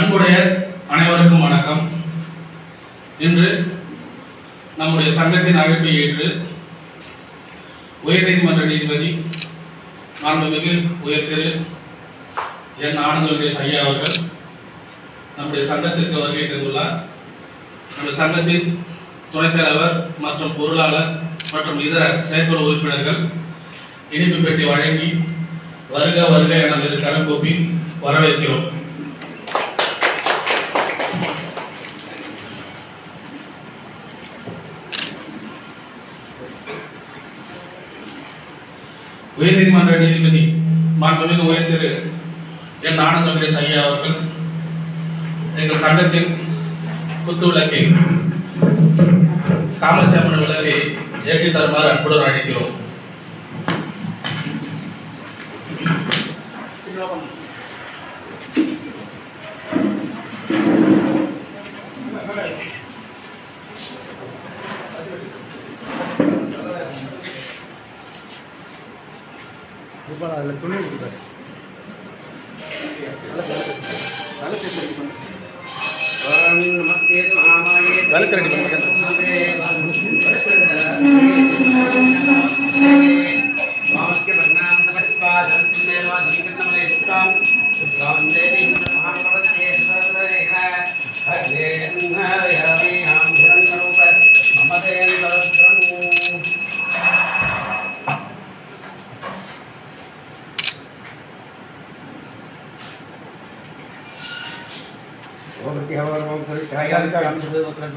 அன்புடைய அனைவருக்கும் வணக்கம். இன்று நம்முடைய சங்கத்தின் அழைப்பை ஏற்று உயர்நீதிமன்ற நீதிபதி மாண்புமிகு உயர் திரு என் ஆனந்த வெங்கடேஷ் ஐயா அவர்கள் நம்முடைய சங்கத்திற்கு வருகை தந்துள்ளார். நம்முடைய சங்கத்தின் துணைத் தலைவர் மற்றும் பொருளாளர் மற்றும் இதர செயற்குழு உறுப்பினர்கள் இனிப்பு பெட்டி வழங்கி வருக வருக என இரு கரம் கூப்பி வரவேற்கிறோம். உயர்நீதிமன்ற நீதிபதி மாண்புமிகு உயர் திரு என் ஆனந்த வெங்கடேஷ் ஐயா அவர்கள் எங்கள் சங்கத்தின் குத்து விளக்கை காமாட்சியம்மன் விளக்கை ஏற்றி தருமாறு அன்புடன் அழைக்கிறோம்.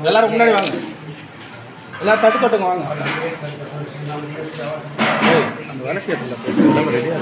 எல்லாரும் முன்னாடி வாங்க, எல்லாரும் தட்டு தட்டுங்க வாங்க. அந்த விளக்கேற்றல ரெடியா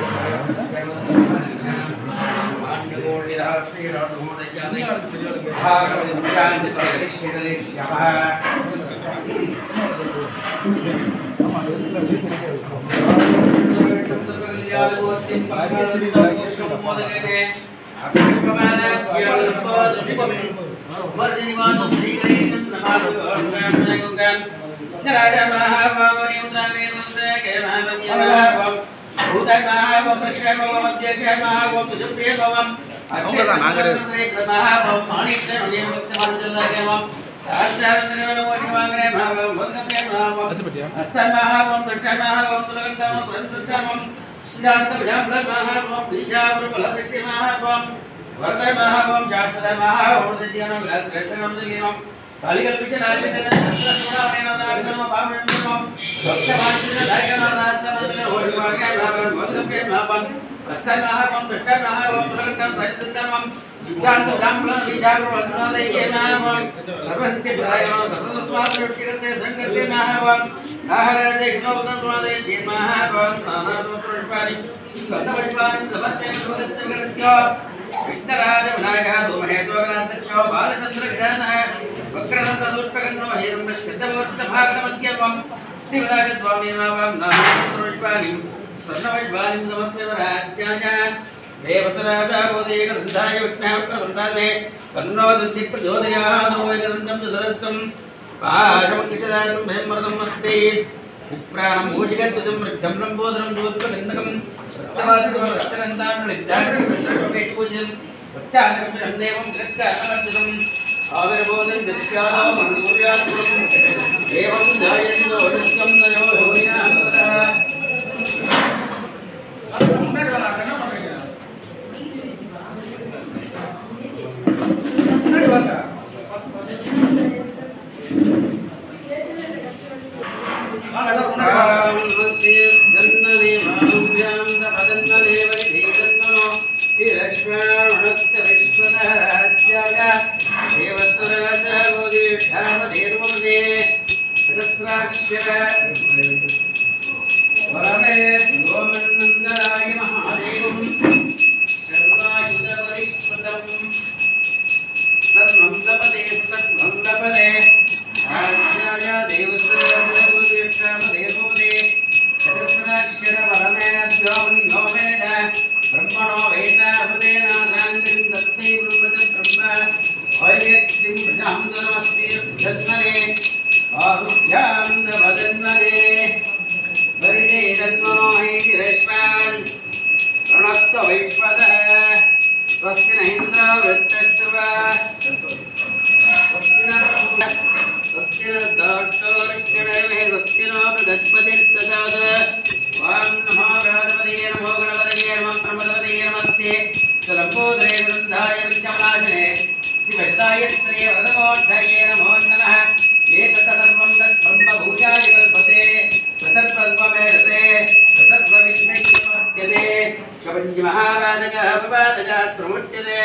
सर्वपादजात् प्रमुच्यते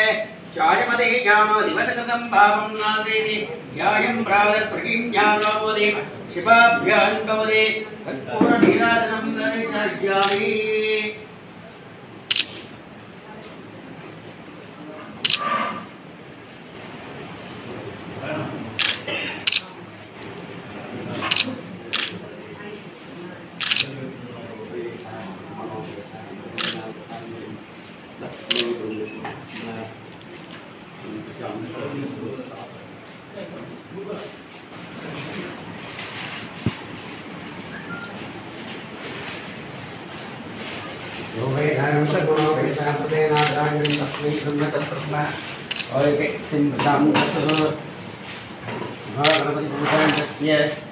शायमदे ज्ञानो दिवसकृतं पापं नाशयति ध्यायं प्रातःप्रतिज्ञानो भवति शिवाभ्यां भवति तत्पूर्णनीराजनं दर्शयामि Yes.